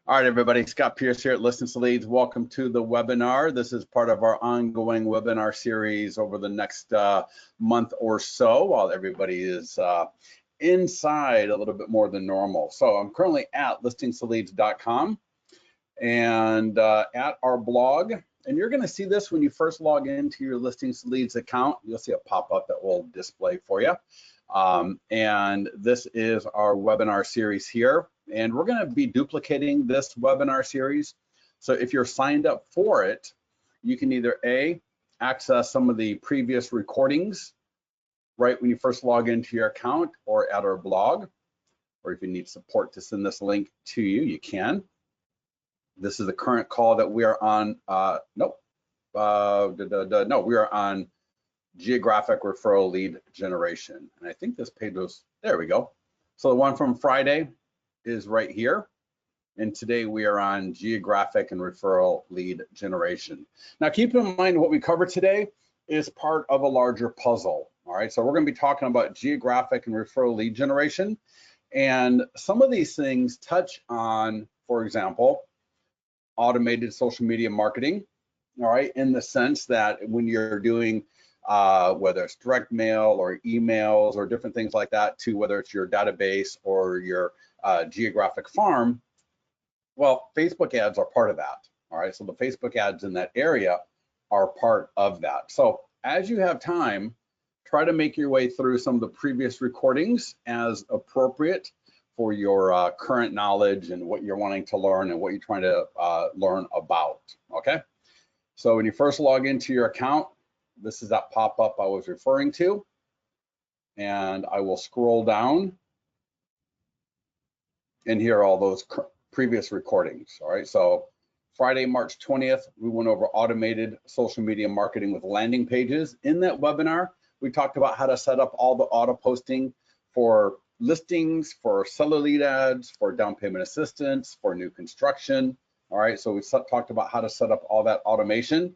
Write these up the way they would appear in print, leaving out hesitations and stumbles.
All right, everybody, Scott Pierce here at Listings to Leads. Welcome to the webinar. This is part of our ongoing webinar series over the next month or so while everybody is inside a little bit more than normal. So I'm currently at listingstoleads.com and at our blog. And you're going to see this when you first log into your Listings to Leads account. You'll see a pop-up that will display for you. And this is our webinar series here. And we're going to be duplicating this webinar series. So if you're signed up for it, you can either access some of the previous recordings right when you first log into your account or at our blog, or if you need support to send this link to you, you can. This is the current call that we are on. We are on Geographic Referral Lead Generation. And I think this page was, there we go. So the one from Friday is right here. And today we are on Geographic and Referral Lead Generation. Now keep in mind what we cover today is part of a larger puzzle. All right, so we're going to be talking about Geographic and Referral Lead Generation. And some of these things touch on, for example, automated social media marketing. All right, in the sense that when you're doing whether it's direct mail or emails or different things like that, to whether it's your database or your geographic farm, well, Facebook ads are part of that. All right, so the Facebook ads in that area are part of that. So as you have time, try to make your way through some of the previous recordings as appropriate for your current knowledge and what you're wanting to learn and what you're trying to learn about, okay? So when you first log into your account, this is that pop-up I was referring to, and I will scroll down and hear all those previous recordings. All right, so Friday, March 20th, we went over automated social media marketing with landing pages. In that webinar, we talked about how to set up all the auto posting for listings, for seller lead ads, for down payment assistance, for new construction. All right, so we talked about how to set up all that automation.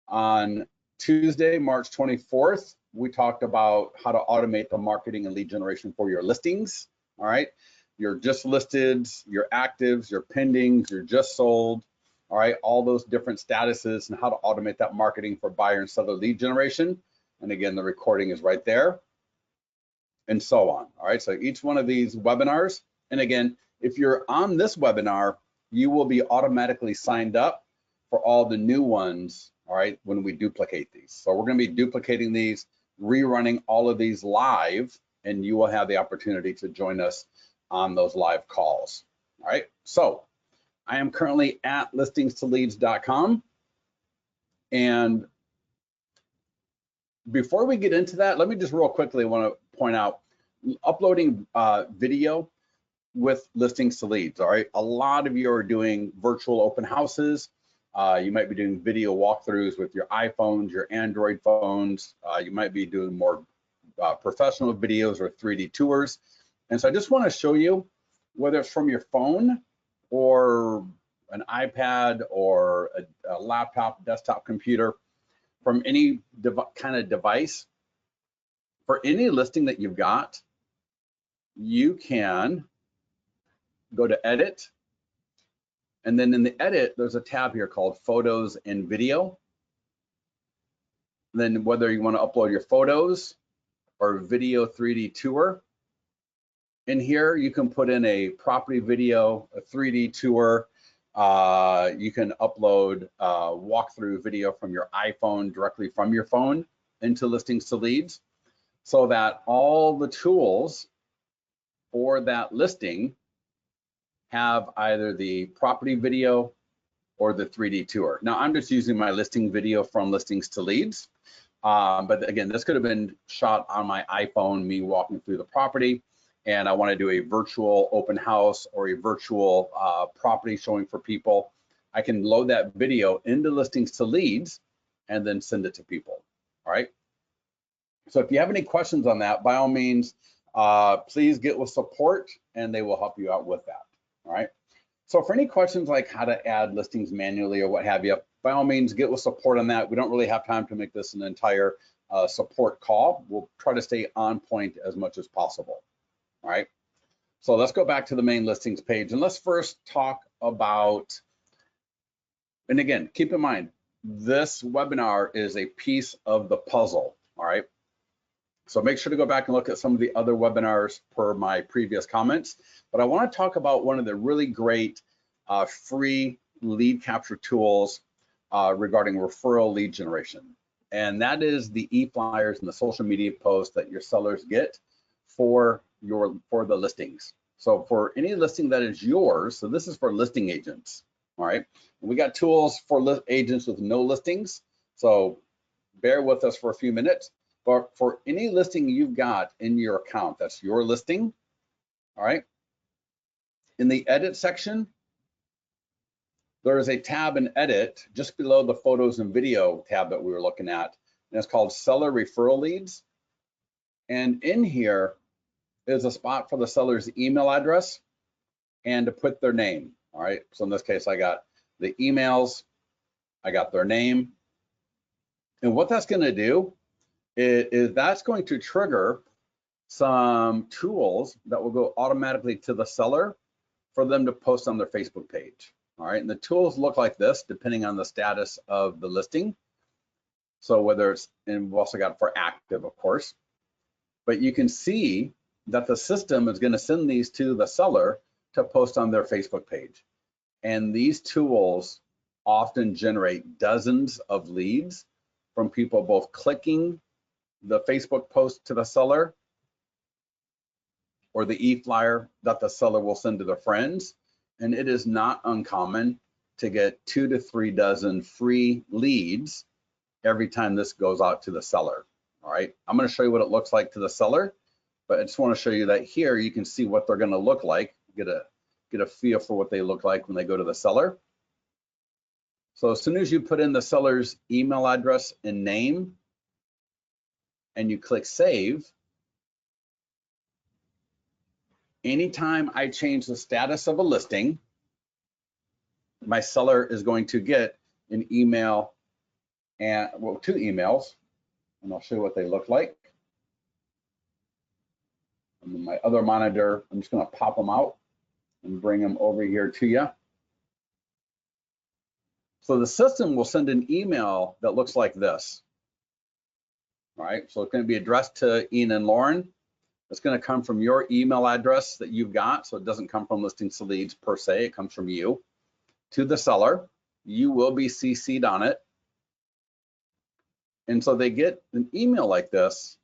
On Tuesday, March 24th, we talked about how to automate the marketing and lead generation for your listings. All right, your just listeds, your actives, your pendings, your just sold. All right, all those different statuses and how to automate that marketing for buyer and seller lead generation. And again, the recording is right there, and so on. All right, so each one of these webinars, and again, if you're on this webinar, you will be automatically signed up for all the new ones, all right, when we duplicate these. So we're going to be duplicating these, rerunning all of these live, and you will have the opportunity to join us on those live calls. All right, so I am currently at listingstoleads.com, and before we get into that, let me just real quickly want to point out uploading video with Listings to Leads. All right, a lot of you are doing virtual open houses. You might be doing video walkthroughs with your iPhones, your Android phones. You might be doing more professional videos or 3D tours. And so I just want to show you, whether it's from your phone or an iPad or a laptop, desktop computer, from any kind of device, for any listing that you've got, you can go to Edit. And then in the Edit, there's a tab here called Photos and Video. Then whether you want to upload your photos or video 3D tour, in here you can put in a property video, a 3D tour. You can upload walkthrough video from your iPhone directly from your phone into Listings to Leads, so that all the tools for that listing have either the property video or the 3D tour. Now I'm just using my listing video from Listings to Leads, but again, this could have been shot on my iPhone, me walking through the property, and I want to do a virtual open house or a virtual property showing for people. I can load that video into Listings to Leads and then send it to people. All right, so if you have any questions on that, by all means, please get with support and they will help you out with that. All right, so for any questions like how to add listings manually or what have you, by all means, get with support on that. We don't really have time to make this an entire support call. We'll try to stay on point as much as possible. All right, so let's go back to the main listings page, and let's first talk about, and again, keep in mind, this webinar is a piece of the puzzle, all right? So make sure to go back and look at some of the other webinars per my previous comments. But I want to talk about one of the really great free lead capture tools regarding referral lead generation. And that is the e-flyers and the social media posts that your sellers get for the listings. So for any listing that is yours, so this is for listing agents, all right? And we got tools for agents with no listings. So bear with us for a few minutes. But for any listing you've got in your account, that's your listing, all right? In the edit section, there is a tab in edit just below the photos and video tab that we were looking at, and it's called seller referral leads. And in here is a spot for the seller's email address and to put their name, all right? So in this case, I got the emails, I got their name. And what that's gonna do is that's going to trigger some tools that will go automatically to the seller for them to post on their Facebook page. All right, and the tools look like this depending on the status of the listing. So whether it's, and we've also got for active, of course, but you can see that the system is going to send these to the seller to post on their Facebook page. And these tools often generate dozens of leads from people both clicking the Facebook post to the seller or the e-flyer that the seller will send to their friends. And it is not uncommon to get 2 to 3 dozen free leads every time this goes out to the seller. All right, I'm going to show you what it looks like to the seller, but I just want to show you that here you can see what they're going to look like, get a feel for what they look like when they go to the seller. So as soon as you put in the seller's email address and name and you click save, anytime I change the status of a listing, my seller is going to get an email and, well, 2 emails, and I'll show you what they look like. And then my other monitor, I'm just going to pop them out and bring them over here to you. So the system will send an email that looks like this. All right, so it's going to be addressed to Ian and Lauren. It's going to come from your email address that you've got, so it doesn't come from Listings to Leads per se, it comes from you to the seller. You will be CC'd on it. And so they get an email like this,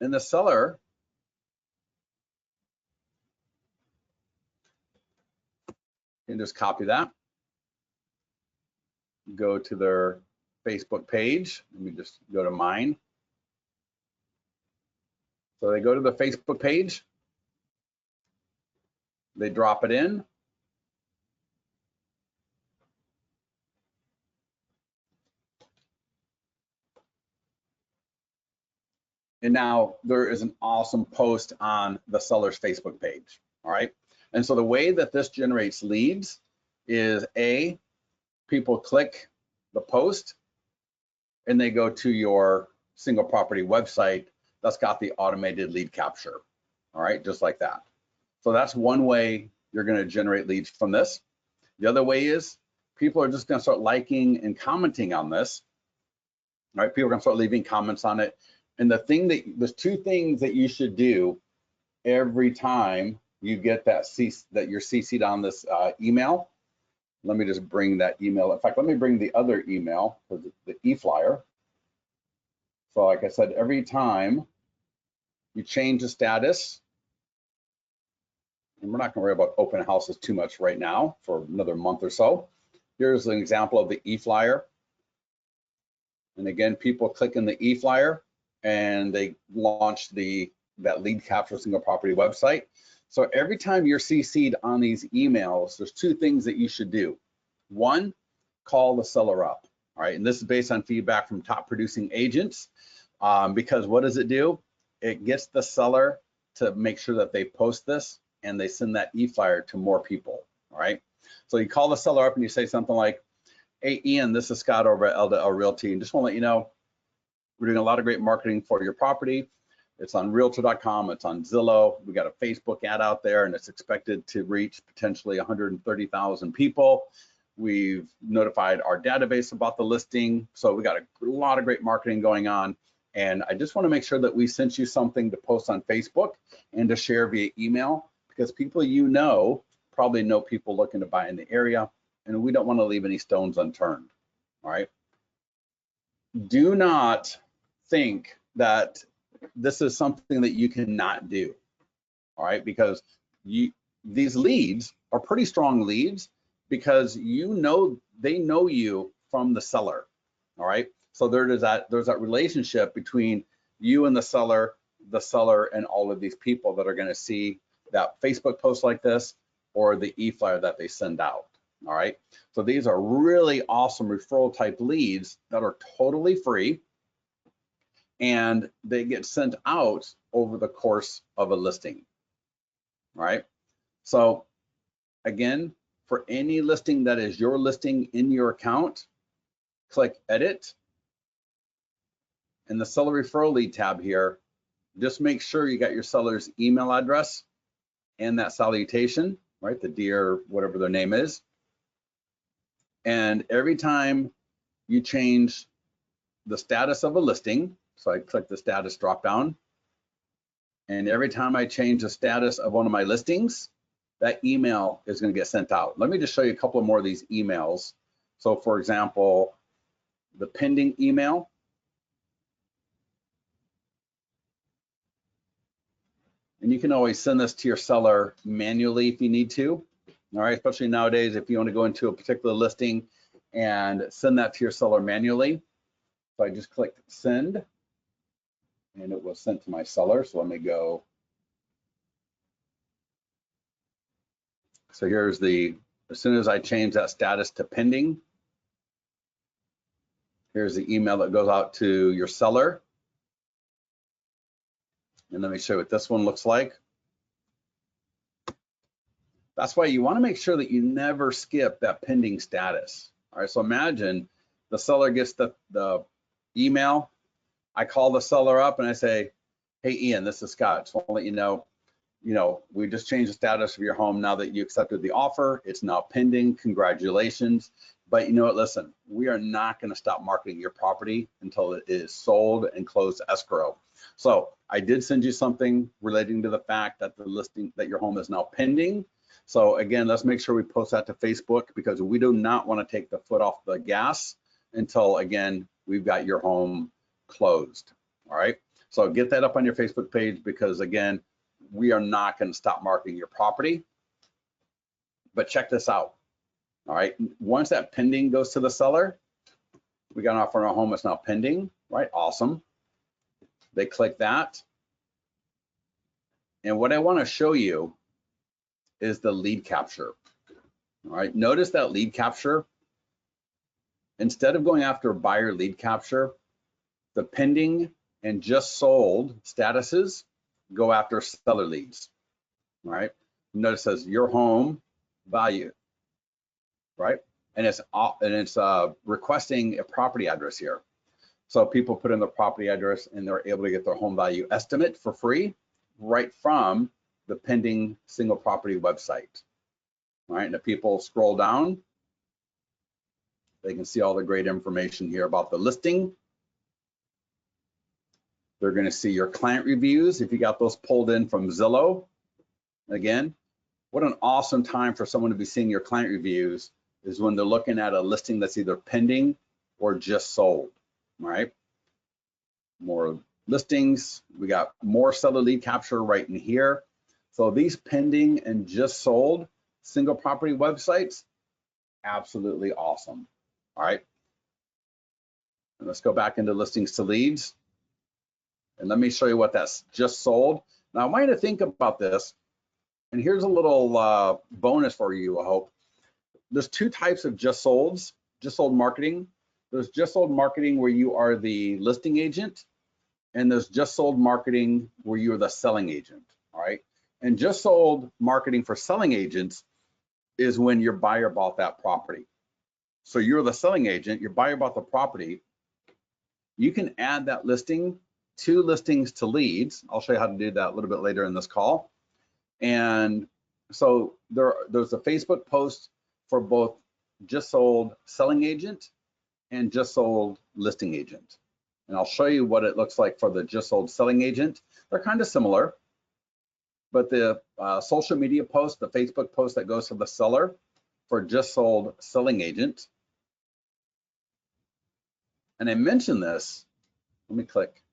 and the seller can just copy that, go to their Facebook page. Let me just go to mine. So they go to the Facebook page, they drop it in. And now there is an awesome post on the seller's Facebook page, all right? And so the way that this generates leads is A, people click the post and they go to your single property website that's got the automated lead capture, all right, just like that. So that's one way you're gonna generate leads from this. The other way is people are just gonna start liking and commenting on this, all right? People are gonna start leaving comments on it. And there's 2 things that you should do every time you get that you're CC'd on this email. Let me just bring that email. In fact, let me bring the other email, the e-flyer. So like I said, every time you change the status, and we're not gonna worry about open houses too much right now for another month or so. Here's an example of the e-flyer. And again, people click in the e-flyer and they launch that lead capture single property website. So every time you're CC'd on these emails, there's 2 things that you should do. 1, call the seller up, all right? And this is based on feedback from top producing agents, because what does it do? It gets the seller to make sure that they post this and they send that e-flyer to more people, all right? So you call the seller up and you say something like, hey, Ian, this is Scott over at LDL Realty, and just want to let you know, we're doing a lot of great marketing for your property. It's on Realtor.com, it's on Zillow. We got a Facebook ad out there, and it's expected to reach potentially 130,000 people. We've notified our database about the listing. So we got a lot of great marketing going on. And I just want to make sure that we sent you something to post on Facebook and to share via email, because people probably know people looking to buy in the area, and we don't want to leave any stones unturned. All right. Do not think that this is something that you cannot do. All right, because these leads are pretty strong leads, because they know you from the seller. All right, so there's that relationship between you and the seller and all of these people that are going to see that Facebook post like this or the e-flyer that they send out. All right, so these are really awesome referral type leads that are totally free, and they get sent out over the course of a listing. All right, so again, for any listing that is your listing in your account, click edit. In the seller referral lead tab here, just make sure you got your seller's email address and that salutation, right? The dear, whatever their name is. And every time you change the status of a listing, so I click the status drop down, and every time I change the status of one of my listings, that email is going to get sent out. Let me just show you a couple more of these emails. So for example, the pending email. And you can always send this to your seller manually if you need to. All right, especially nowadays, if you want to go into a particular listing and send that to your seller manually. So I just click send, and it was sent to my seller. So let me go. So here's as soon as I change that status to pending, here's the email that goes out to your seller. And let me show you what this one looks like. That's why you want to make sure that you never skip that pending status. All right, so imagine the seller gets the email. I call the seller up and I say, hey, Ian, this is Scott. Just want to let you know, we just changed the status of your home now that you accepted the offer. It's now pending. Congratulations. But you know what? Listen, we are not going to stop marketing your property until it is sold and closed to escrow. So I did send you something relating to the fact that that your home is now pending. So again, let's make sure we post that to Facebook, because we do not want to take the foot off the gas until, again, we've got your home closed. All right. So get that up on your Facebook page, because again, we are not going to stop marketing your property. But check this out. All right. Once that pending goes to the seller, we got an offer on our home. It's now pending, right? Awesome. They click that. And what I want to show you is the lead capture. All right. Notice that lead capture, instead of going after buyer lead capture, the pending and just sold statuses go after seller leads. All right. Notice it says your home value, right? And it's requesting a property address here. So people put in the property address and they're able to get their home value estimate for free right from the pending single property website. All right. And if people scroll down, they can see all the great information here about the listing. They're going to see your client reviews if you got those pulled in from Zillow. Again, what an awesome time for someone to be seeing your client reviews is when they're looking at a listing that's either pending or just sold. All right. More listings. We got more seller lead capture right in here. So these pending and just sold single property websites, absolutely awesome. All right. And let's go back into listings to leads. And let me show you what that's just sold. Now I want you to think about this. And here's a little bonus for you, I hope. There's two types of just sold marketing. There's just sold marketing where you are the listing agent, and there's just sold marketing where you're the selling agent. All right. And just sold marketing for selling agents is when your buyer bought that property. So you're the selling agent, your buyer bought the property. You can add that listing to listings to leads. I'll show you how to do that a little bit later in this call. And so there's a Facebook post for both just sold selling agent and just sold listing agent. And I'll show you what it looks like for the just sold selling agent. They're kind of similar, but the social media post, the Facebook post that goes to the seller for just sold selling agent. And I mentioned this, let me click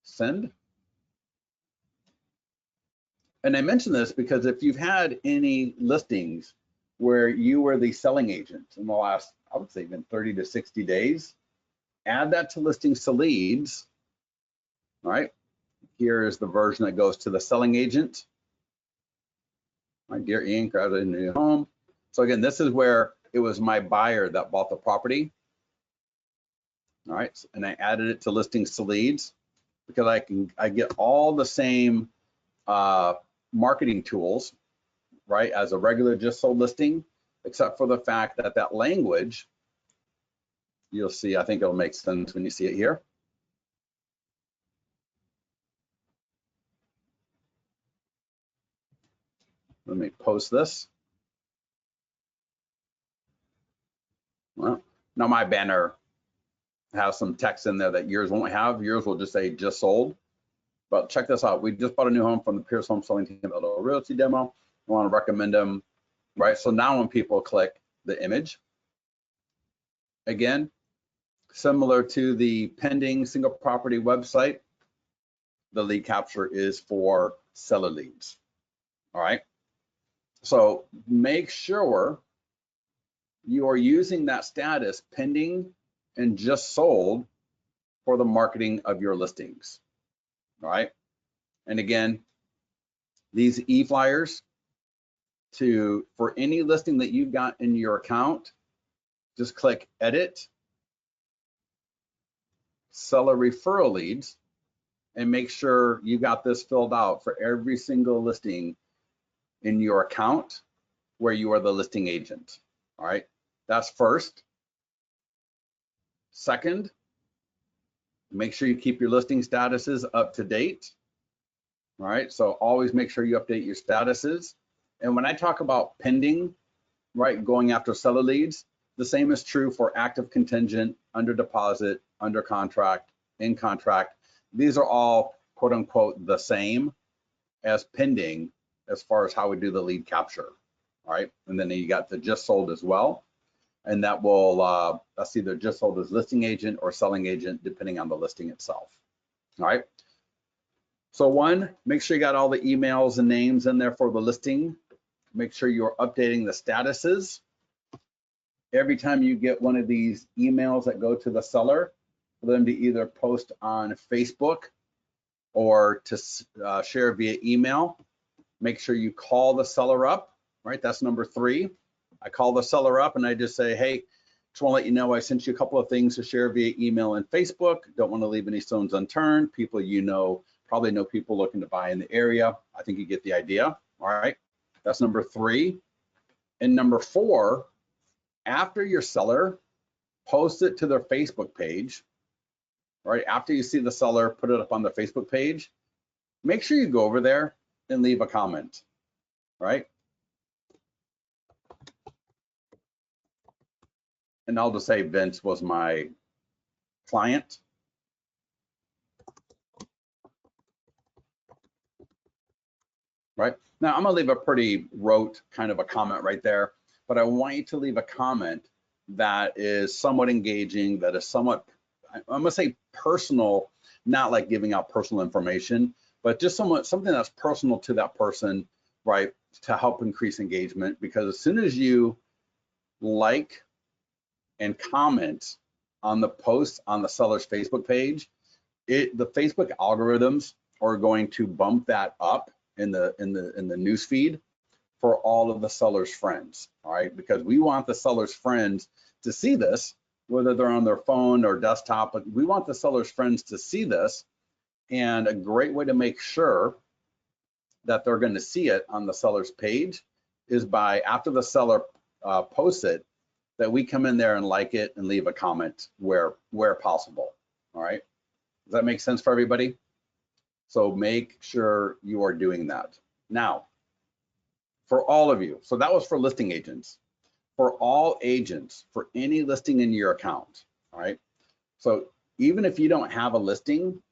send. And I mentioned this because if you've had any listings where you were the selling agent in the last, I would say even 30 to 60 days, add that to listings to leads. All right, here is the version that goes to the selling agent. My dear Ian, grab a new home. So again, this is where it was my buyer that bought the property. All right, and I added it to listings to leads because I get all the same marketing tools, right, as a regular just sold listing, except for the fact that that language, you'll see, I think it'll make sense when you see it here. Let me post this. Well, now my banner has some text in there that yours won't have. Yours will just say just sold. But check this out. We just bought a new home from the Pierce Home Selling Team Realty demo. I want to recommend them, right? So now when people click the image, again, similar to the pending single property website, the lead capture is for seller leads. All right. So make sure you are using that status pending and just sold for the marketing of your listings. All right. And again, these e-flyers for any listing that you've got in your account, just click edit, seller referral leads, and make sure you got this filled out for every single listing in your account where you are the listing agent. All right, that's first. Second, make sure you keep your listing statuses up to date. All right, so always make sure you update your statuses. And when I talk about pending, right, going after seller leads, the same is true for active contingent, under deposit, under contract, in contract. These are all quote unquote the same as pending as far as how we do the lead capture. All right, and then you got the just sold as well. And that will, that's either just sold as listing agent or selling agent, depending on the listing itself. All right. So one, make sure you got all the emails and names in there for the listing. Make sure you're updating the statuses. Every time you get one of these emails that go to the seller, for them to either post on Facebook or to share via email, make sure you call the seller up, right? That's number 3. I call the seller up and I just say, hey, just want to let you know I sent you a couple of things to share via email and Facebook. Don't want to leave any stones unturned. People you know, probably know people looking to buy in the area. I think you get the idea. All right, that's number 3. And number 4, after your seller posts it to their Facebook page, right? After you see the seller put it up on their Facebook page, make sure you go over there and leave a comment, right? And I'll just say Vince was my client. Right? Now, I'm gonna leave a pretty rote kind of a comment right there, but I want you to leave a comment that is somewhat engaging, that is somewhat, I'm gonna say personal, not like giving out personal information, but just something that's personal to that person, right? To help increase engagement, because as soon as you like and comment on the post on the seller's Facebook page, the Facebook algorithms are going to bump that up in the news feed for all of the seller's friends. All right, because we want the seller's friends to see this, whether they're on their phone or desktop, but we want the seller's friends to see this. And a great way to make sure that they're going to see it on the seller's page is by, after the seller posts it, that we come in there and like it and leave a comment where possible. All right. Does that make sense for everybody? So make sure you are doing that. Now, for all of you, so that was for listing agents. For all agents, for any listing in your account, all right? So even if you don't have a listing,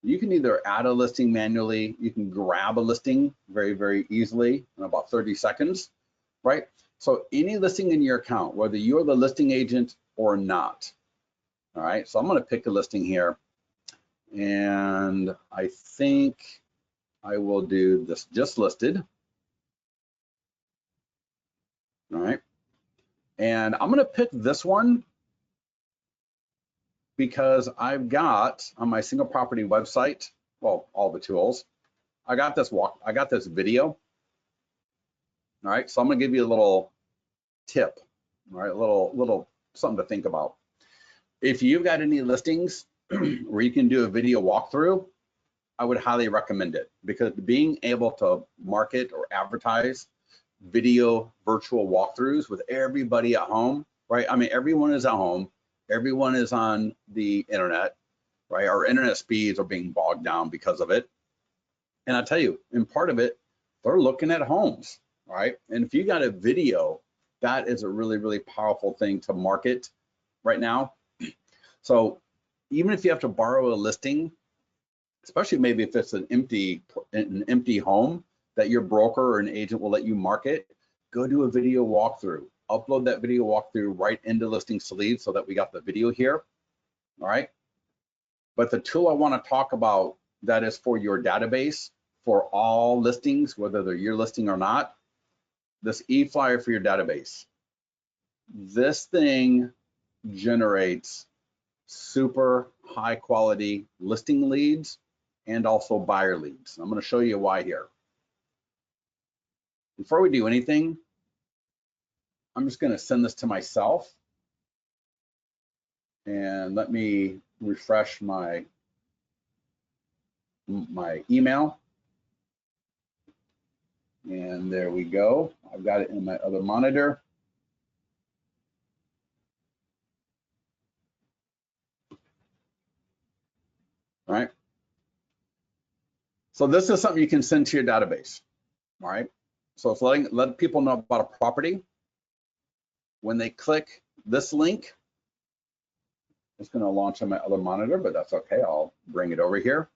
you can either add a listing manually, you can grab a listing very, very easily in about 30 seconds, right? So any listing in your account, whether you're the listing agent or not, all right? So I'm gonna pick a listing here, and I think I will do this just listed, all right? And I'm gonna pick this one because I've got on my single property website, well, all the tools, I got this video. All right, so I'm gonna give you a little tip, all right, a little something to think about. If you've got any listings where you can do a video walkthrough, I would highly recommend it, because being able to market or advertise video virtual walkthroughs with everybody at home, right? I mean, everyone is at home, everyone is on the internet, right? Our internet speeds are being bogged down because of it. And I tell you, in part of it, they're looking at homes, right? And if you got a video, that is a really, really powerful thing to market right now. So even if you have to borrow a listing, especially maybe if it's an empty home that your broker or an agent will let you market, go do a video walkthrough. Upload that video walkthrough right into Listing Sleeves so that we got the video here, all right? But the tool I want to talk about that is for your database, for all listings, whether they're your listing or not, this e-flyer for your database. This thing generates super high quality listing leads and also buyer leads. I'm going to show you why here. Before we do anything, I'm just going to send this to myself, and let me refresh my email. And there we go. I've got it in my other monitor. All right. So this is something you can send to your database. All right. So it's letting people know about a property. When they click this link, it's going to launch on my other monitor, but that's okay. I'll bring it over here.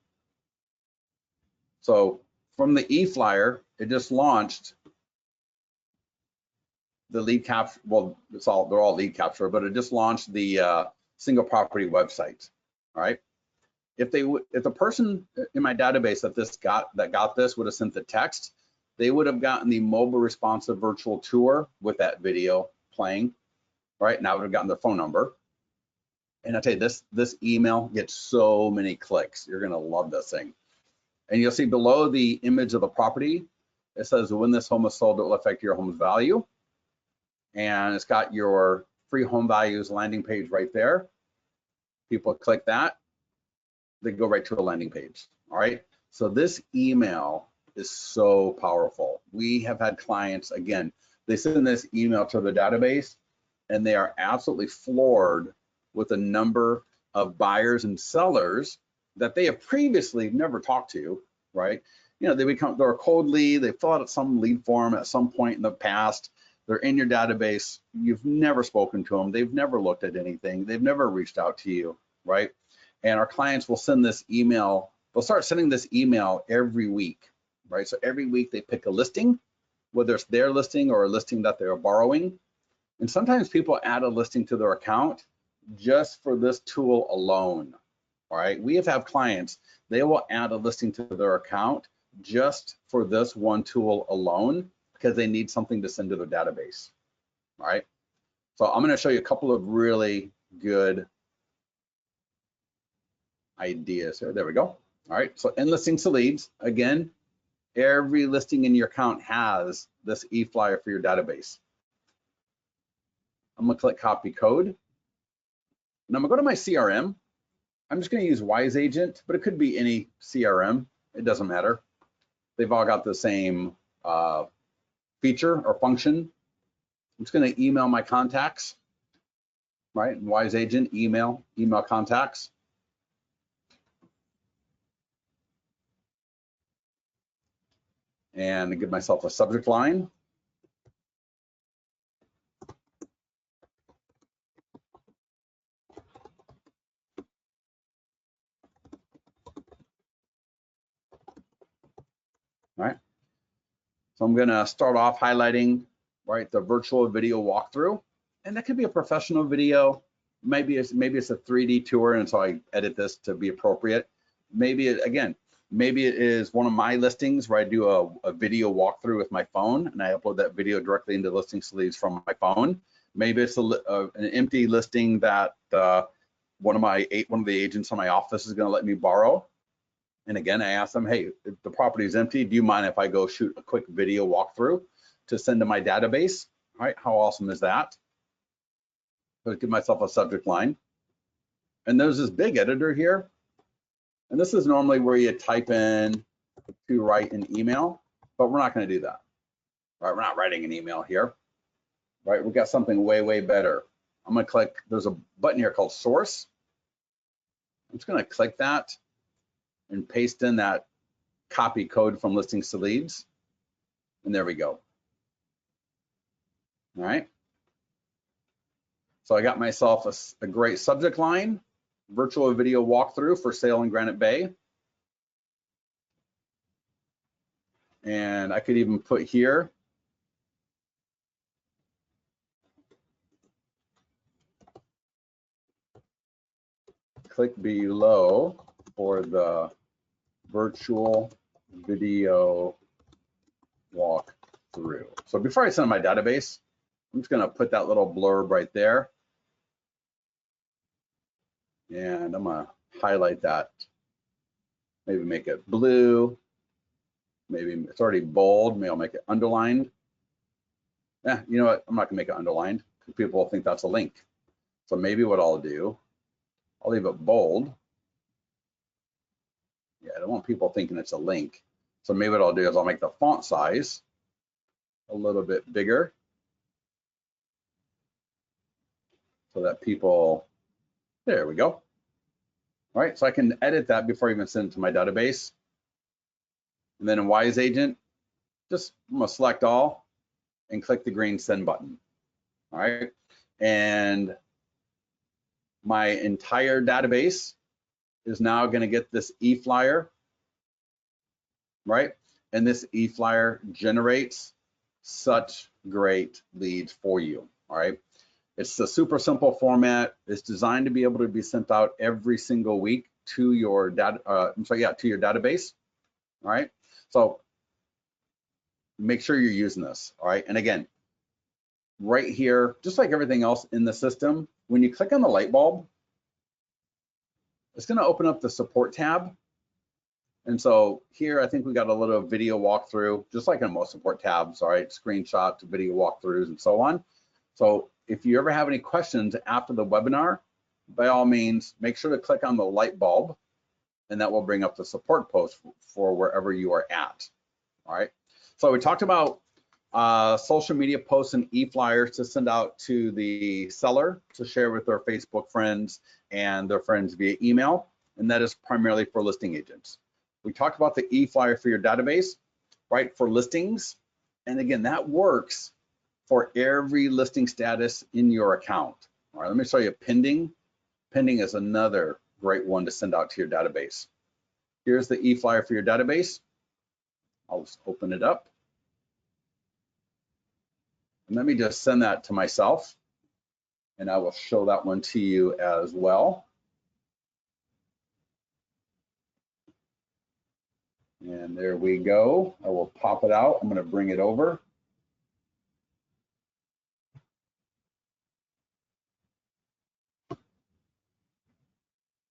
So from the e-flyer, it just launched the lead capture. Well, they're all lead capture, but it just launched the single property website. All right. If the person in my database that got this would have sent the text, they would have gotten the mobile responsive virtual tour with that video playing, right? And I would have gotten their phone number. And I tell you, this email gets so many clicks. You're gonna love this thing. And you'll see below the image of the property, it says when this home is sold, it will affect your home's value. And it's got your free home values landing page right there. People click that, they go right to a landing page. All right. So this email is so powerful. We have had clients, again, they send this email to the database and they are absolutely floored with the number of buyers and sellers that they have previously never talked to, right? You know, they're a cold lead, they fill out some lead form at some point in the past, they're in your database, you've never spoken to them, they've never looked at anything, they've never reached out to you, right? And our clients will send this email, they'll start sending this email every week, right? So every week they pick a listing, whether it's their listing or a listing that they're borrowing. And sometimes people add a listing to their account just for this tool alone, all right? We have clients, they will add a listing to their account just for this one tool alone because they need something to send to their database, all right? So I'm gonna show you a couple of really good ideas here. There we go. All right, so in Listing to Leads, again, every listing in your account has this e-flyer for your database. I'm gonna click copy code. And I'm gonna go to my CRM. I'm just gonna use Wise Agent, but it could be any CRM. It doesn't matter. They've all got the same feature or function. I'm just gonna email my contacts, right? Wise Agent, email contacts. and give myself a subject line. All right. So I'm going to start off highlighting, right, the virtual video walkthrough, and that could be a professional video. Maybe it's a 3D tour, and so I edit this to be appropriate. Maybe it is one of my listings where I do a video walkthrough with my phone, and I upload that video directly into listing sleeves from my phone. Maybe it's an empty listing that one of the agents in my office is going to let me borrow. And again, I ask them, hey, if the property is empty, do you mind if I go shoot a quick video walkthrough to send to my database? All right, how awesome is that? So give myself a subject line. And there's this big editor here. And this is normally where you type in to write an email, but we're not going to do that. All right, we're not writing an email here. Right, we've got something way, way better. I'm going to click, there's a button here called source. I'm just going to click that and paste in that copy code from listings to leads. And there we go. All right. So I got myself a great subject line, virtual video walkthrough for sale in Granite Bay. And I could even put here, click below for the virtual video walkthrough. So before I send my database, I'm just going to put that little blurb right there. And I'm going to highlight that. Maybe make it blue. Maybe it's already bold. Maybe I'll make it underlined. You know what? I'm not going to make it underlined because people will think that's a link. So maybe what I'll do, I'll leave it bold. Yeah, I don't want people thinking it's a link. So maybe what I'll do is I'll make the font size a little bit bigger so that people, there we go. All right, so I can edit that before I even send it to my database. And then in Wise Agent, just I'm gonna select all and click the green send button. All right, and my entire database is now gonna get this e-flyer, right? And this e-flyer generates such great leads for you, all right? It's a super simple format. It's designed to be able to be sent out every single week to your to your database, all right? So make sure you're using this, all right? And again, right here, just like everything else in the system, when you click on the light bulb, it's gonna open up the support tab. And so here, I think we got a little video walkthrough, just like in most support tabs, all right? Screenshot to video walkthroughs and so on. So if you ever have any questions after the webinar, by all means, make sure to click on the light bulb, and that will bring up the support post for wherever you are at, all right? So we talked about social media posts and e-flyers to send out to the seller to share with their Facebook friends and their friends via email, and that is primarily for listing agents. We talked about the e-flyer for your database, right, for listings, and again, that works for every listing status in your account. All right, let me show you pending. Pending is another great one to send out to your database. Here's the e-flyer for your database. I'll just open it up. And let me just send that to myself, and I will show that one to you as well. And there we go. I will pop it out. I'm going to bring it over.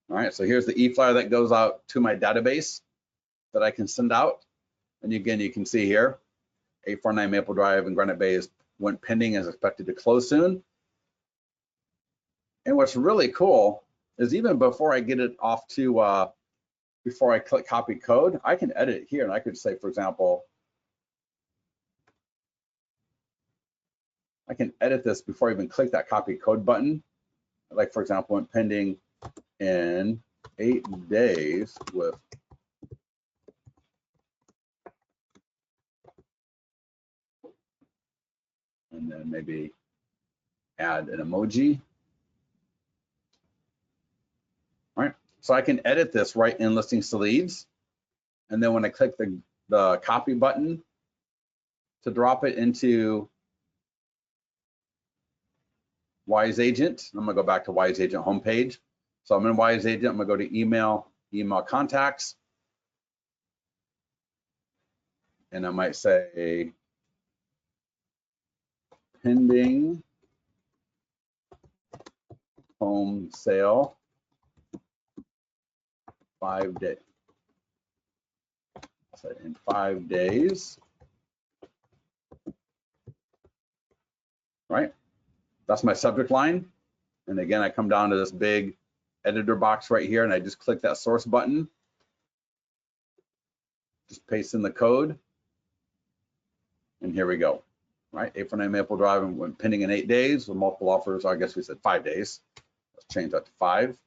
All right, so here's the e-flyer that goes out to my database that I can send out. And again, you can see here, 849 Maple Drive in Granite Bay went pending, as expected to close soon. And what's really cool is even before I get it off to, before I click copy code, I can edit it here, and I could say, for example, I can edit this before I even click that copy code button. Like, for example, went pending in 8 days with and then maybe add an emoji. All right, so I can edit this right in Listings to Leads. And then when I click the copy button to drop it into Wise Agent, I'm gonna go back to Wise Agent homepage. So I'm in Wise Agent, I'm gonna go to email contacts. And I might say pending home sale 5 days. So in 5 days, right? That's my subject line. And again, I come down to this big editor box right here and I just click that source button. Just paste in the code. And here we go, right? 849 Maple Drive and went pending in 8 days with multiple offers. I guess we said 5 days. Let's change that to 5,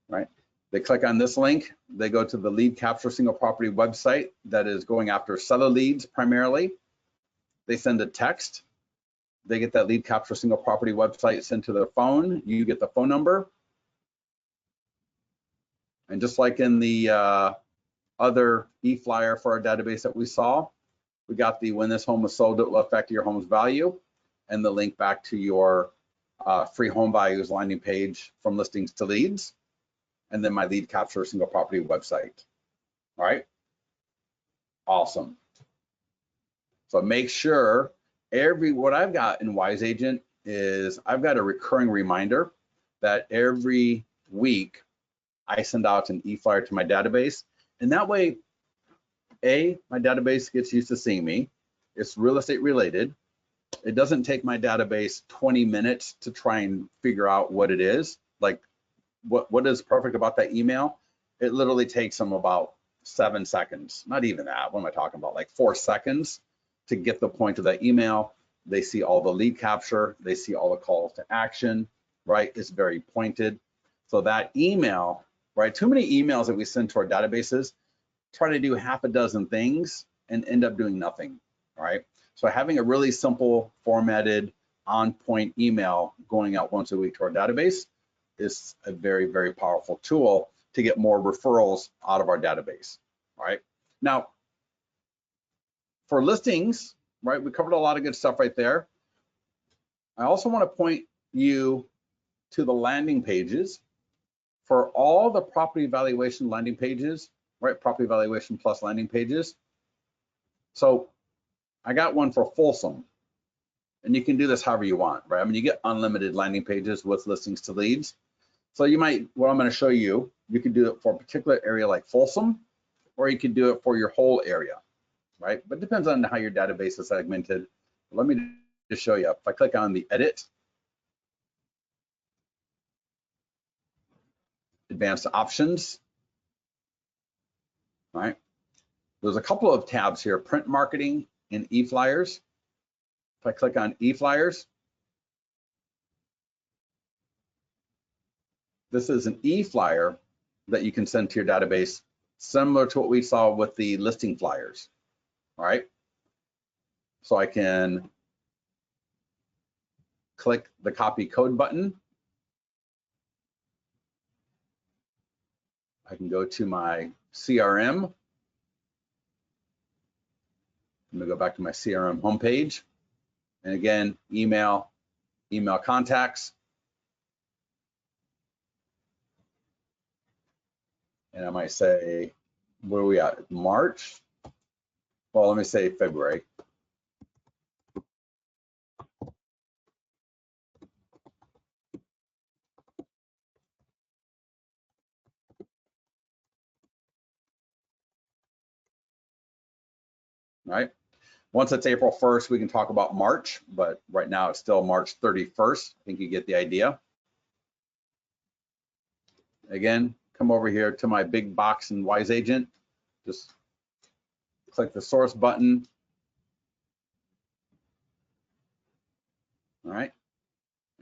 right? They click on this link, they go to the lead capture single property website that is going after seller leads primarily. They send a text. They get that lead capture single property website sent to their phone. You get the phone number. And just like in the other e-flyer for our database that we saw, we got the when this home was sold, it will affect your home's value, and the link back to your free home values landing page from Listings to Leads, and then my lead capture single property website. All right, awesome. So make sure what I've got in Wise Agent is I've got a recurring reminder that every week I send out an e-flyer to my database, and that way, my database gets used to seeing me. It's real estate related. It doesn't take my database 20 minutes to try and figure out what it is. Like what is perfect about that email? It literally takes them about 7 seconds, not even that. What am I talking about? Like 4 seconds to get the point of that email. They see all the lead capture, they see all the calls to action, right? It's very pointed. So that email, right? Too many emails that we send to our databases try to do half a dozen things and end up doing nothing, all right? So having a really simple, formatted, on-point email going out once a week to our database is a very, very powerful tool to get more referrals out of our database, all right? Now, for listings, right, we covered a lot of good stuff right there. I also want to point you to the landing pages for all the property valuation landing pages, right? Property valuation plus landing pages. So I got one for Folsom, and you can do this however you want, right? I mean, you get unlimited landing pages with Listings to Leads. So you might, what I'm going to show you, you can do it for a particular area like Folsom, or you can do it for your whole area, right? But it depends on how your database is segmented. Let me just show you. If I click on the edit, advanced options, right? There's a couple of tabs here, print marketing and e-flyers. If I click on e-flyers, this is an e-flyer that you can send to your database, similar to what we saw with the listing flyers, all right? So I can click the copy code button. I can go to my CRM. I'm gonna go back to my CRM homepage. And again, email contacts. And I might say, where are we at? March? Well, let me say February. Right? Once it's April 1st, we can talk about March, but right now it's still March 31st. I think you get the idea. Again, come over here to my big box in Wise Agent. Just click the source button. All right.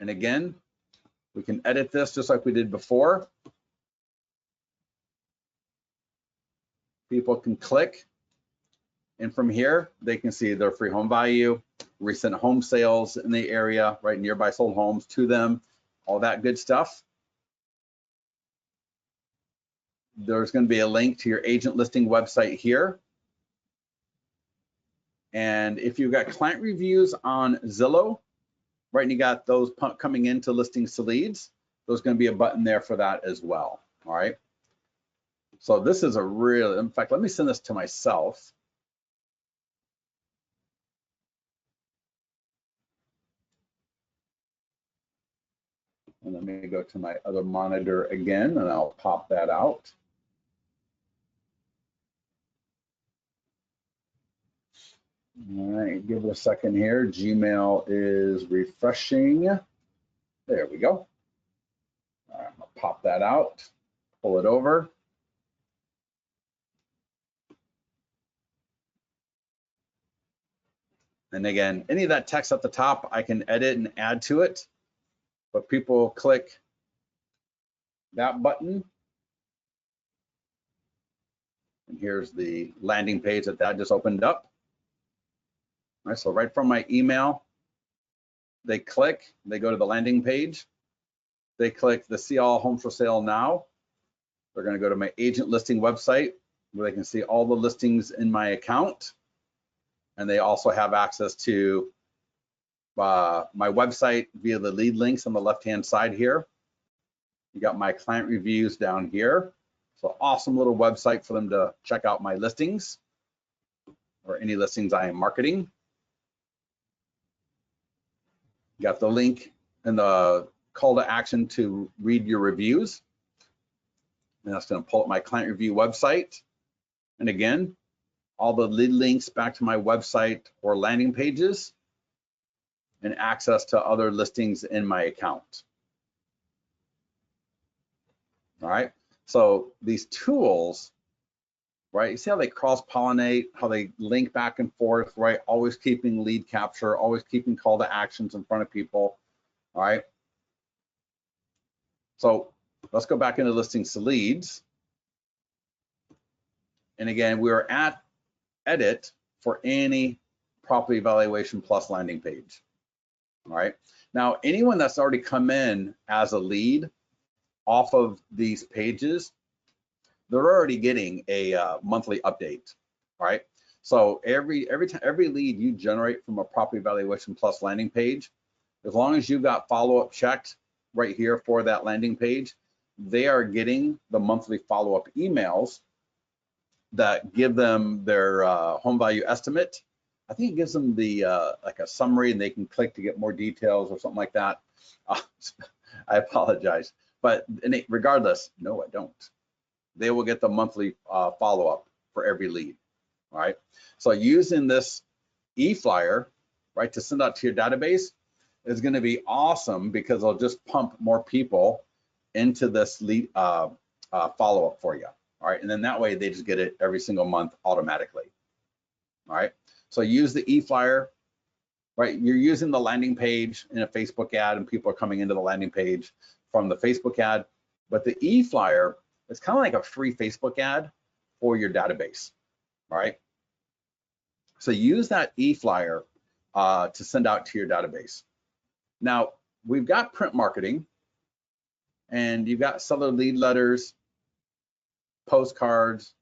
And again, we can edit this just like we did before. People can click And from here, they can see their free home value, recent home sales in the area, right, nearby sold homes to them, all that good stuff. There's going to be a link to your agent listing website here. And if you've got client reviews on Zillow, right, and you got those coming into listings to leads, there's going to be a button there for that as well. All right. So this is a real, in fact, let me send this to myself. And let me go to my other monitor again, and I'll pop that out. All right, give it a second here. Gmail is refreshing. There we go. All right, I'll pop that out, pull it over. And again, any of that text at the top, I can edit and add to it, but people click that button. And here's the landing page that just opened up. All right, so right from my email, they click, they go to the landing page. They click the see all homes for sale now. They're going to go to my agent listing website where they can see all the listings in my account. And they also have access to my website via the lead links on the left-hand side here. You got my client reviews down here. So awesome little website for them to check out my listings or any listings I am marketing. You got the link and the call to action to read your reviews. And that's going to pull up my client review website. And again, all the lead links back to my website or landing pages and access to other listings in my account. All right, so these tools, right, you see how they cross-pollinate, how they link back and forth, right, always keeping lead capture, always keeping call to actions in front of people. All right, so let's go back into listings to leads. And again, we are at edit for any property evaluation plus landing page. All right, now anyone that's already come in as a lead off of these pages, they're already getting a monthly update. All right, so every lead you generate from a property evaluation plus landing page, as long as you've got follow-up checked right here for that landing page, they are getting the monthly follow-up emails that give them their home value estimate. I think it gives them the like a summary, and they can click to get more details or something like that. I apologize, but regardless, no, I don't. They will get the monthly follow-up for every lead. All right. So using this e-flyer, right, to send out to your database is going to be awesome because it'll just pump more people into this lead follow-up for you. All right, and then that way they just get it every single month automatically. All right, so use the e-flyer, right? You're using the landing page in a Facebook ad and people are coming into the landing page from the Facebook ad, but the e-flyer is kind of like a free Facebook ad for your database, all right? So use that e-flyer to send out to your database. Now, we've got print marketing and you've got seller lead letters, postcards,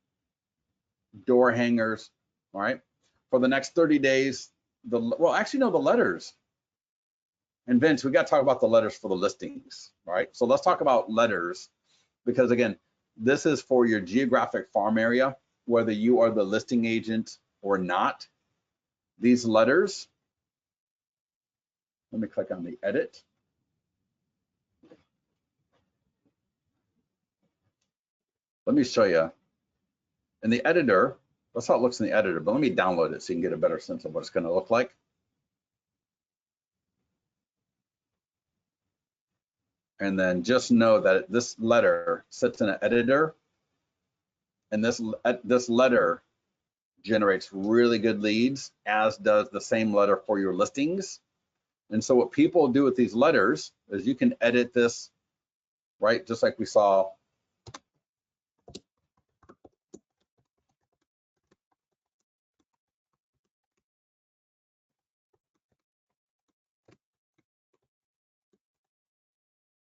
door hangers, all right? For the next 30 days, well, actually, no, the letters. And Vince, we got to talk about the letters for the listings, all right? So let's talk about letters because, again, this is for your geographic farm area, whether you are the listing agent or not. These letters, let me click on the edit. Let me show you. In the editor, that's how it looks in the editor, but let me download it so you can get a better sense of what it's going to look like. And then just know that this letter sits in an editor, and this letter generates really good leads, as does the same letter for your listings. And so what people do with these letters is you can edit this, right? Just like we saw.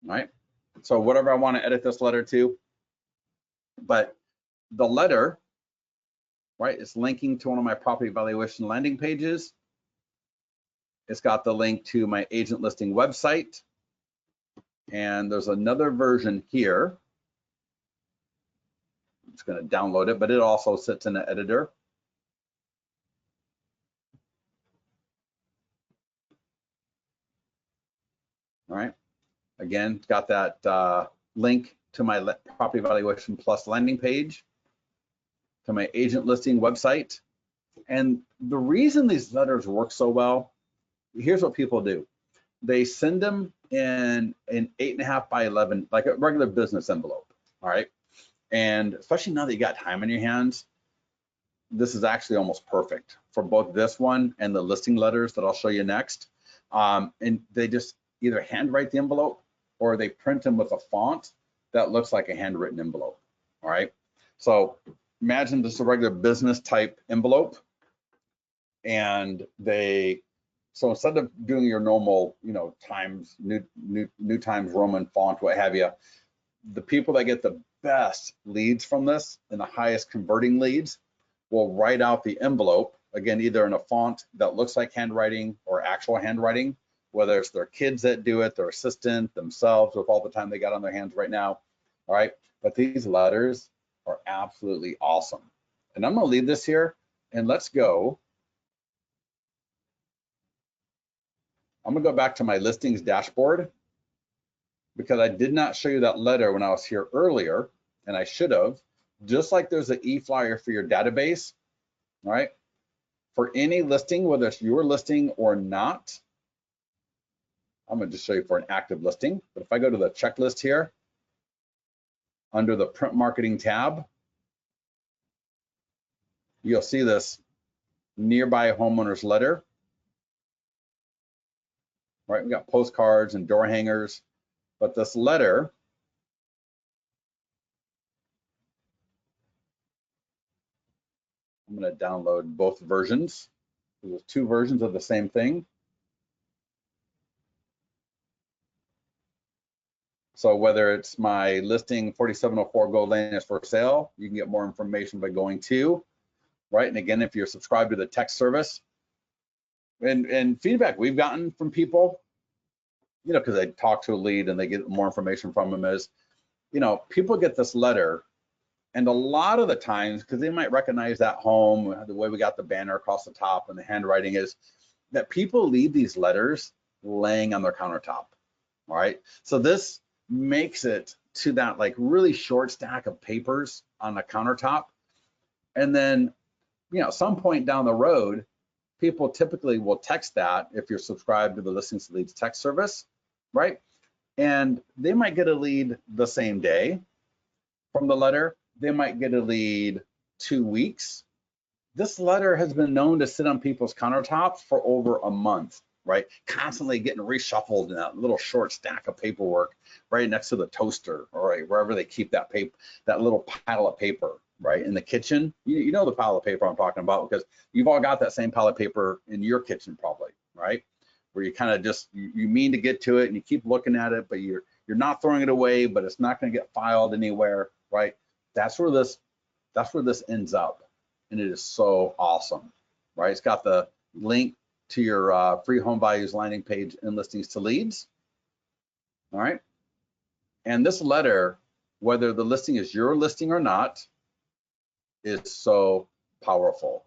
right? So whatever I want to edit this letter to, but the letter, right, is linking to one of my property valuation landing pages. It's got the link to my agent listing website. And there's another version here. I'm just going to download it, but it also sits in the editor. All right. Again, it's got that link to my property valuation plus landing page, to my agent listing website. And the reason these letters work so well, here's what people do. They send them in an 8.5 by 11, like a regular business envelope. All right. And especially now that you got time on your hands, this is actually almost perfect for both this one and the listing letters that I'll show you next. And they just either handwrite the envelope or they print them with a font that looks like a handwritten envelope. All right. So imagine this is a regular business type envelope. And so instead of doing your normal, Times New Times Roman font, what have you, the people that get the best leads from this and the highest converting leads will write out the envelope, again, either in a font that looks like handwriting or actual handwriting, whether it's their kids that do it, their assistant, themselves, with all the time they got on their hands right now. All right. But these letters are absolutely awesome. And I'm going to leave this here and let's go. I'm going to go back to my listings dashboard because I did not show you that letter when I was here earlier, and I should have. Just like there's an e-flyer for your database, all right? For any listing, whether it's your listing or not, I'm going to just show you for an active listing. But if I go to the checklist here, under the print marketing tab, you'll see this nearby homeowners letter. Right, we got postcards and door hangers, but this letter, I'm going to download both versions. There's 2 versions of the same thing. So whether it's my listing 4704 Gold Lane is for sale, you can get more information by going to, right? And again, if you're subscribed to the text service, and feedback we've gotten from people, because they talk to a lead and they get more information from them is, people get this letter, and a lot of the times, because they might recognize that home, the way we got the banner across the top and the handwriting is, that people leave these letters laying on their countertop, all right? So this makes it to that like really short stack of papers on the countertop. And then, some point down the road, people typically will text that if you're subscribed to the Listings to Leads text service, right? And they might get a lead the same day from the letter. They might get a lead 2 weeks. This letter has been known to sit on people's countertops for over a month, right? Constantly getting reshuffled in that little short stack of paperwork right next to the toaster, or right, wherever they keep that paper, that little pile of paper, right? In the kitchen, you know the pile of paper I'm talking about because you've all got that same pile of paper in your kitchen probably, right? Where you kind of just, you mean to get to it and you keep looking at it, but you're not throwing it away, but it's not going to get filed anywhere, right? That's where this ends up. And it is so awesome, right? It's got the link to your free home values landing page and listings to leads, all right? And this letter, whether the listing is your listing or not, is so powerful,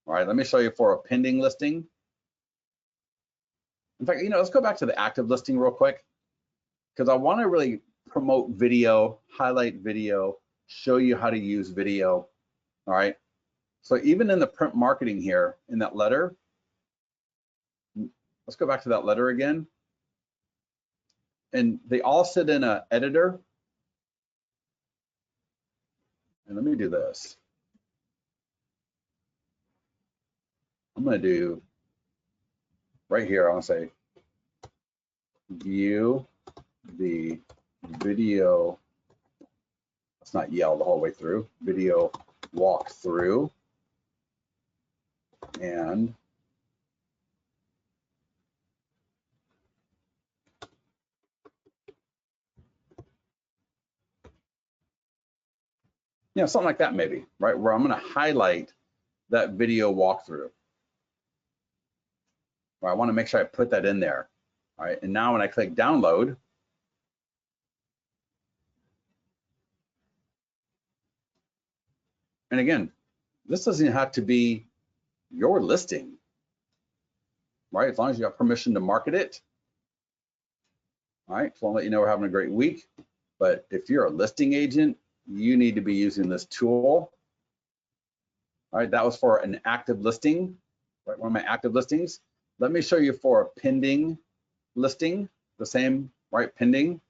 all right? Let me show you for a pending listing. In fact, let's go back to the active listing real quick because I want to really promote video, highlight video, show you how to use video, all right? So even in the print marketing here, in that letter, let's go back to that letter again. And they all sit in an editor. And let me do this. I'm going to do right here, I want to say view the video. Let's not yell the whole way through. Video walkthrough. And You know, something like that maybe, right? Where I'm going to highlight that video walkthrough. Or I want to make sure I put that in there. All right, and now when I click download, and again, this doesn't have to be your listing, right? As long as you have permission to market it. All right, so I'll let you know we're having a great week. But if you're a listing agent, you need to be using this tool. All right, that was for an active listing, right? One of my active listings. Let me show you for a pending listing, the same, right? Pending. I'm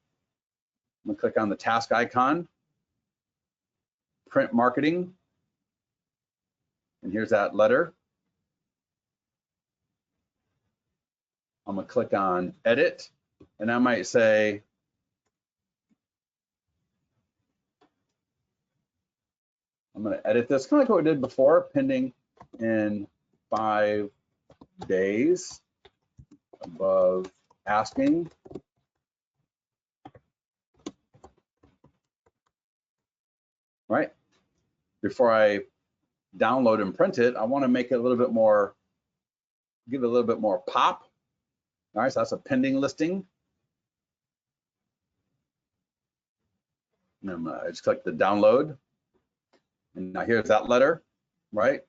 gonna click on the task icon, print marketing, and here's that letter. I'm gonna click on edit, and I might say, I'm gonna edit this, kind of like what we did before, pending in 5 days above asking. Right? Before I download and print it, I want to make it a little bit more, give it a little bit more pop. All right, so that's a pending listing. And I just click the download. And now here's that letter, right?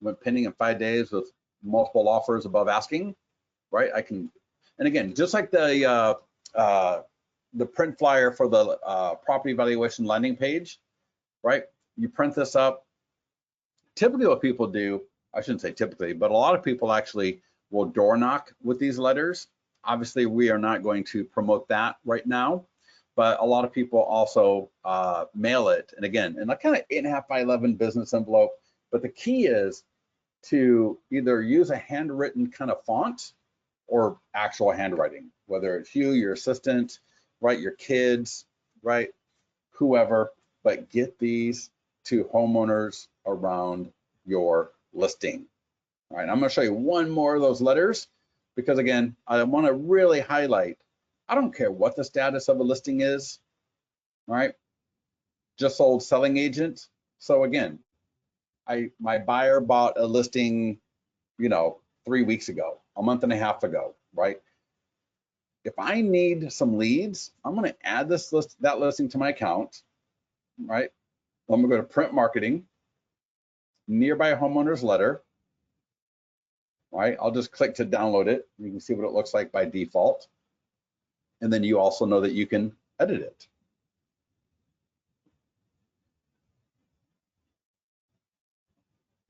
Went pending in 5 days with multiple offers above asking, right? I can, and again, just like the print flyer for the property valuation landing page, right? You print this up. Typically what people do, I shouldn't say typically, but a lot of people actually will door knock with these letters. Obviously, we are not going to promote that right now, but a lot of people also mail it. And again, in a kind of 8.5 by 11 business envelope. But the key is to either use a handwritten kind of font or actual handwriting, whether it's you, your assistant, right, your kids, right, whoever, but get these to homeowners around your listing. All right, I'm going to show you one more of those letters because again, I want to really highlight, I don't care what the status of a listing is, all right? Just sold selling agent. So again, my buyer bought a listing, you know, 3 weeks ago, a month and a half ago, right? If I need some leads, I'm going to add that listing to my account, right? I'm going to go to print marketing, nearby homeowners letter, right? I'll just click to download it. You can see what it looks like by default. And then you also know that you can edit it.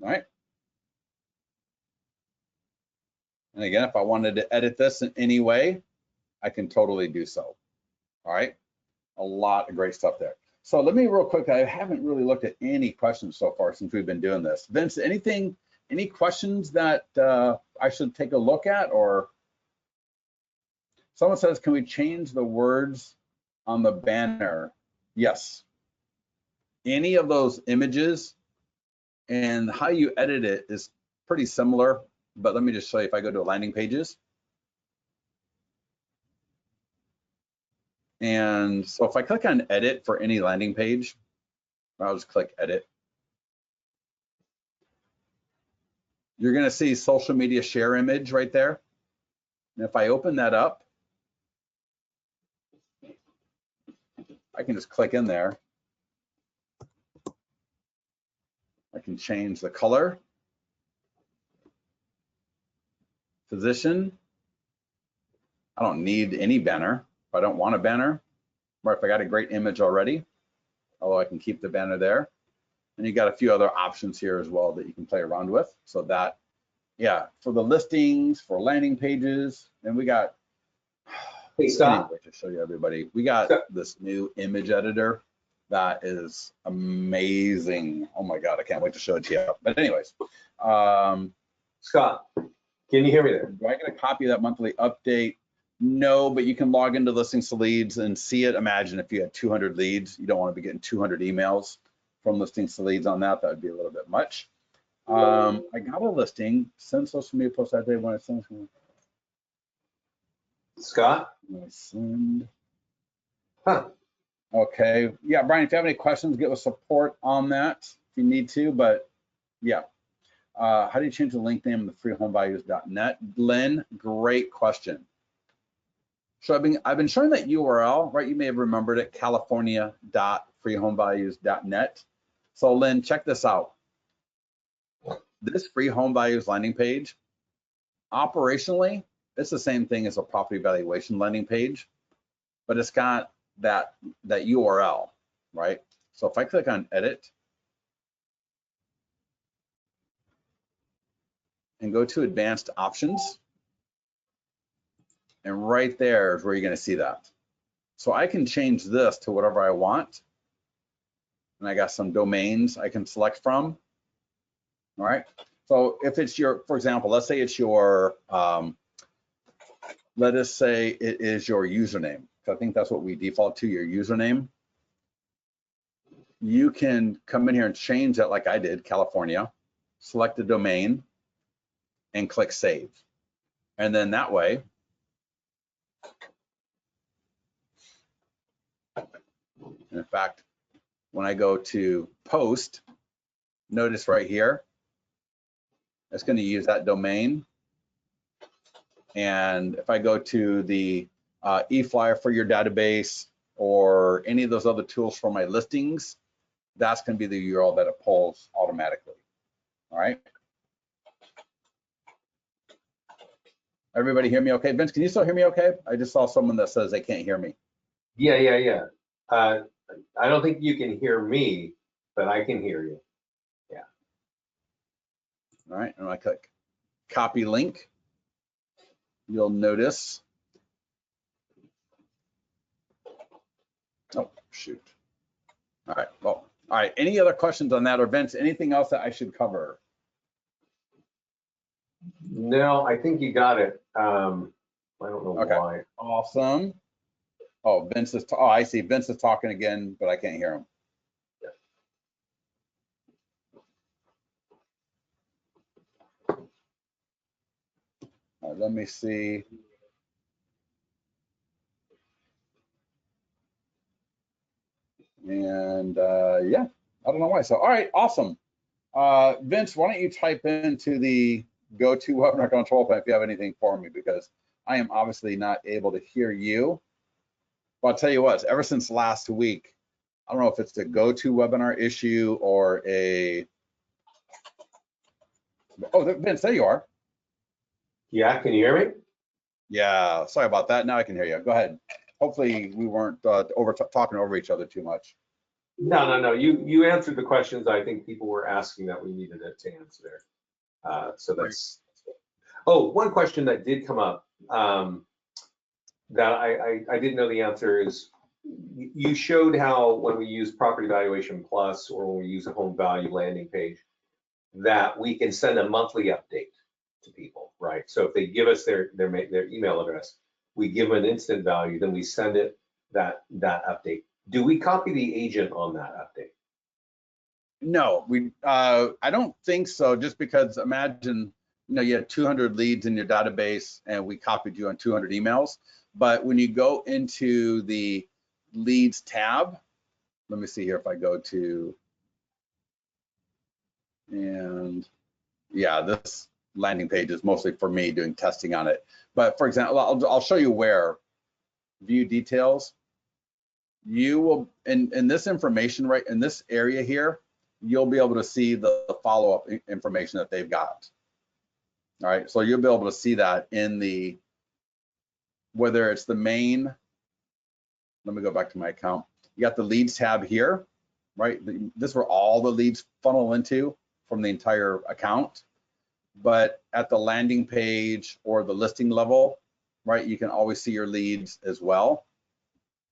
All right. And again, if I wanted to edit this in any way, I can totally do so. All right. A lot of great stuff there. So let me real quick, I haven't really looked at any questions so far since we've been doing this. Vince, any questions that I should take a look at? Or someone says, can we change the words on the banner? Yes. Any of those images and how you edit it is pretty similar, but let me just show you if I go to landing pages. And so if I click on edit for any landing page, I'll just click edit. You're gonna see social media share image right there. And if I open that up, I can just click in there. I can change the color, position. I don't need any banner. If I don't want a banner, or if I got a great image already, although I can keep the banner there. And you got a few other options here as well that you can play around with. So that, yeah, for the listings, for landing pages, and we got, Hey, Scott. anyway, to show you everybody, we got this new image editor that is amazing. Oh my God, I can't wait to show it to you. But anyways, Scott, can you hear me there? do I get a copy of that monthly update? No, but you can log into listings to leads and see it. Imagine if you had 200 leads, you don't want to be getting 200 emails from listings to leads on that. That would be a little bit much. I got a listing, send social media post that day when I send. Scott? Send. Huh. Okay, yeah, Brian, if you have any questions, get with support on that if you need to, but yeah. How do you change the link name of the freehomevalues.net? Lynn, great question. So I've been showing that URL, right? You may have remembered it, california.freehomevalues.net. So Lynn, check this out. This free home values landing page, operationally, it's the same thing as a property valuation landing page, but it's got that URL, right? So if I click on edit and go to advanced options, and right there is where you're going to see that. So I can change this to whatever I want. And I got some domains I can select from. All right. So if it's your, for example, let's say it's your, let us say it is your username. I think that's what we default to, your username. You can come in here and change that like I did, California, select the domain and click save. And then that way, in fact, when I go to post, notice right here, it's going to use that domain. And if I go to the e-flyer for your database or any of those other tools for my listings, that's going to be the URL that it pulls automatically. All right. Everybody hear me okay? Vince, can you still hear me okay? I just saw someone that says they can't hear me. Yeah. I don't think you can hear me, but I can hear you. Yeah. All right, and I click copy link. You'll notice, oh, shoot. All right, well, all right, any other questions on that, or Vince, anything else that I should cover? No, I think you got it. I don't know why. Awesome. Oh, Vince is, oh, I see, Vince is talking again, but I can't hear him. All right, let me see. And yeah, I don't know why. So, all right, awesome. Vince, why don't you type into the go-to webinar control plan if you have anything for me, because I am obviously not able to hear you. But I'll tell you what, ever since last week, I don't know if it's the go-to webinar issue or a, oh, Vince, there you are. Yeah, can you hear me? Yeah, sorry about that. Now I can hear you. Go ahead. Hopefully we weren't talking over each other too much. No. You answered the questions I think people were asking that we needed to answer. So that's. Oh, one question that did come up that I didn't know the answer is, you showed how when we use Property Valuation Plus or when we use a home value landing page, that we can send a monthly update to people, right? So if they give us their email address, we give them an instant value, then we send it that update. Do we copy the agent on that update? No, I don't think so, just because imagine, you had 200 leads in your database and we copied you on 200 emails. But when you go into the leads tab, let me see here if I go to, and yeah, this landing page is mostly for me doing testing on it. But for example, I'll show you where view details. You will, in this information right in this area here, you'll be able to see the follow-up information that they've got. All right, so you'll be able to see that in the, whether it's the main, let me go back to my account. You got the leads tab here, right? This is where all the leads funnel into from the entire account. But at the landing page or the listing level, right, you can always see your leads as well.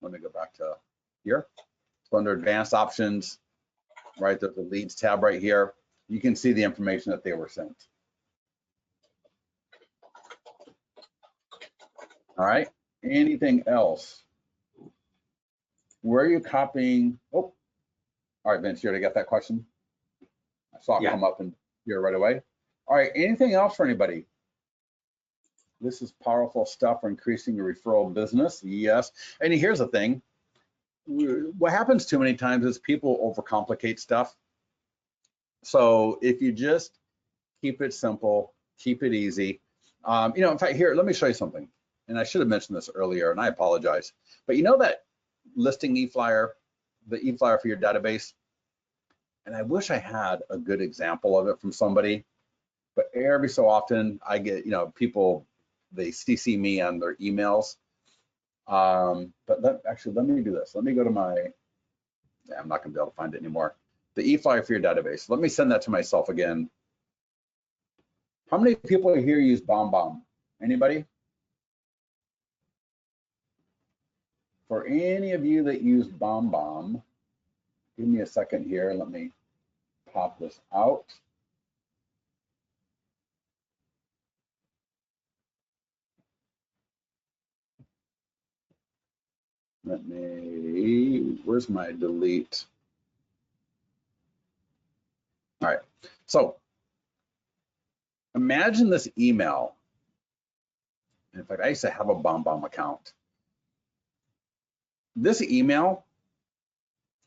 Let me go back to here. So under advanced options, right, there's the leads tab right here. You can see the information that they were sent. All right, anything else? Where are you copying? Oh, all right, Vince, you already got that question? I saw it come up in here right away. All right, anything else for anybody? This is powerful stuff for increasing your referral business. Yes, and here's the thing. what happens too many times is people overcomplicate stuff. So if you just keep it simple, keep it easy. In fact, here, let me show you something. And I should have mentioned this earlier, and I apologize. But you know that listing e-flyer, the e-flyer for your database? And I wish I had a good example of it from somebody. But every so often I get, people, they CC me on their emails. But let me do this. Let me go to I'm not gonna be able to find it anymore. The e-flyer for your database. Let me send that to myself again. How many people here use BombBomb? Anybody? For any of you that use BombBomb, give me a second here. Let me pop this out. Where's my delete? All right, so imagine this email. In fact, I used to have a BombBomb account. This email,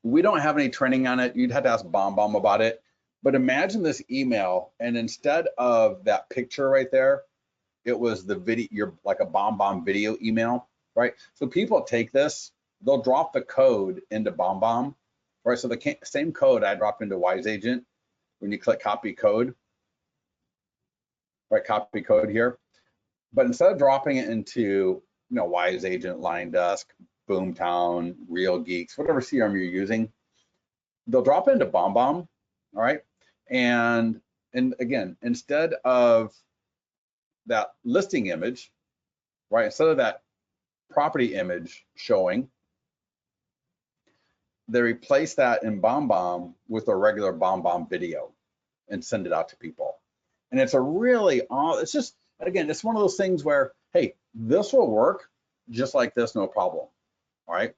we don't have any training on it. You'd have to ask BombBomb about it. But imagine this email, and instead of that picture right there, it was the video, like a BombBomb video email, right? So people take this, they'll drop the code into BombBomb, right? So the same code I dropped into Wise Agent when you click copy code, right? Copy code here. But instead of dropping it into, Wise Agent, Line Desk, Boomtown, Real Geeks, whatever CRM you're using, they'll drop it into BombBomb, all right? And again, instead of that listing image, right? Instead of that property image showing, they replace that in BombBomb with a regular BombBomb video and send it out to people. And it's it's just, again, it's one of those things where, hey, this will work just like this, no problem. All right.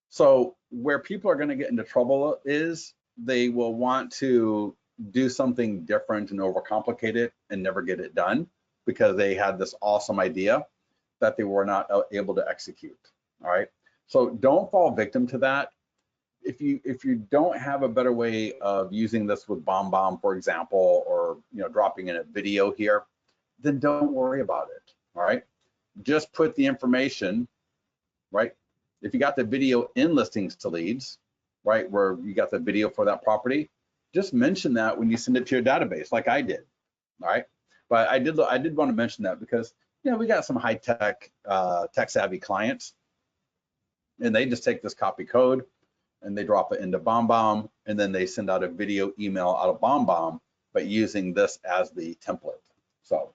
So where people are going to get into trouble is they will want to do something different and overcomplicate it and never get it done because they had this awesome idea that they were not able to execute. All right. So don't fall victim to that. If you don't have a better way of using this with BombBomb, for example, or dropping in a video here, then don't worry about it. All right. Just put the information, right? If you got the video in listings to leads, right, where you got the video for that property, just mention that when you send it to your database, like I did. All right. But I did want to mention that because we got some high tech, tech savvy clients, and they just take this copy code and they drop it into BombBomb, and then they send out a video email out of BombBomb, but using this as the template. So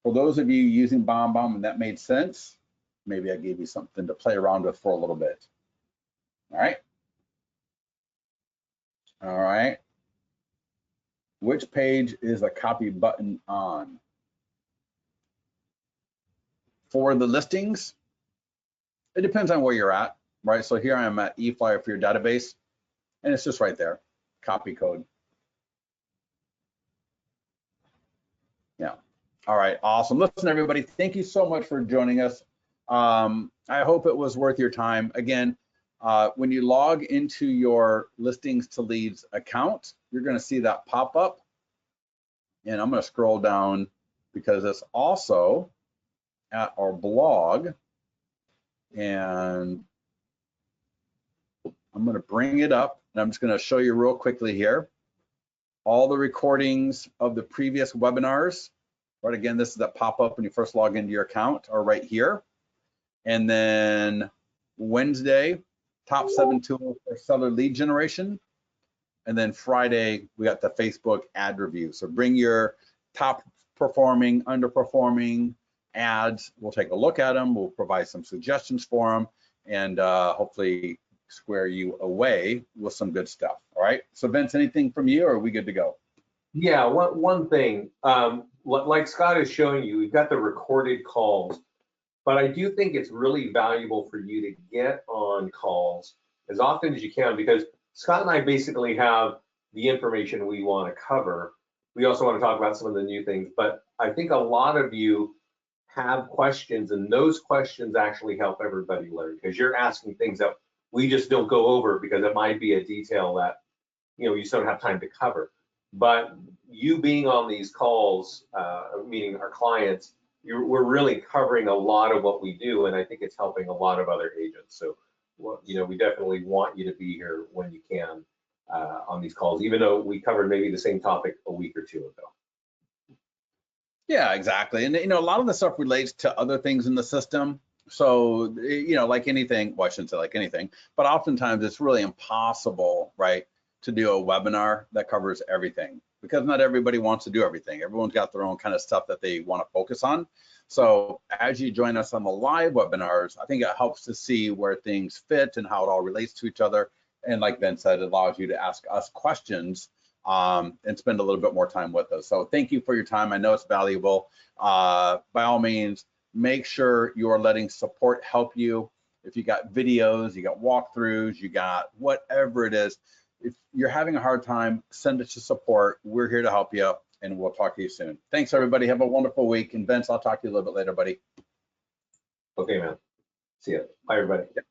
for those of you using BombBomb and that made sense, maybe I gave you something to play around with for a little bit. All right. All right. Which page is the copy button on? For the listings, it depends on where you're at, right? So here I am at e-flyer for your database, and it's just right there, copy code. Yeah. All right, awesome. Listen, everybody, thank you so much for joining us. I hope it was worth your time. Again, when you log into your listings to leads account, you're going to see that pop up. And I'm going to scroll down because it's also at our blog. And I'm going to bring it up, and I'm just going to show you real quickly here. All the recordings of the previous webinars, right? Again, this is that pop up when you first log into your account, are right here. And then Wednesday, top 7 tools for seller lead generation. And then Friday, we got the Facebook ad review. So bring your top performing, underperforming ads. We'll take a look at them. We'll provide some suggestions for them, and hopefully square you away with some good stuff. All right. So Vince, anything from you, or are we good to go? Yeah, one thing, like Scott is showing you, we've got the recorded calls, but I do think it's really valuable for you to get on calls as often as you can, because Scott and I basically have the information we want to cover. We also want to talk about some of the new things, but I think a lot of you have questions, and those questions actually help everybody learn, because you're asking things that We just don't go over because it might be a detail that, you know, you just don't have time to cover. But you being on these calls, meaning our clients, we're really covering a lot of what we do, and I think it's helping a lot of other agents. So, well, you know, we definitely want you to be here when you can on these calls, even though we covered maybe the same topic a week or two ago. Yeah, exactly. And, you know, a lot of the stuff relates to other things in the system. So, you know, like anything, well, I shouldn't say like anything, but oftentimes it's really impossible, right, to do a webinar that covers everything, because not everybody wants to do everything. Everyone's got their own kind of stuff that they want to focus on. So as you join us on the live webinars, I think it helps to see where things fit and how it all relates to each other. And like Ben said, it allows you to ask us questions and spend a little bit more time with us. So thank you for your time. I know it's valuable. By all means, make sure you are letting support help you. If you got videos, you got walkthroughs, you got whatever it is, if you're having a hard time, send it to support. We're here to help you, and we'll talk to you soon. Thanks, everybody. Have a wonderful week. And Vince, I'll talk to you a little bit later, buddy. Okay, man. See ya. Bye, everybody. Yeah.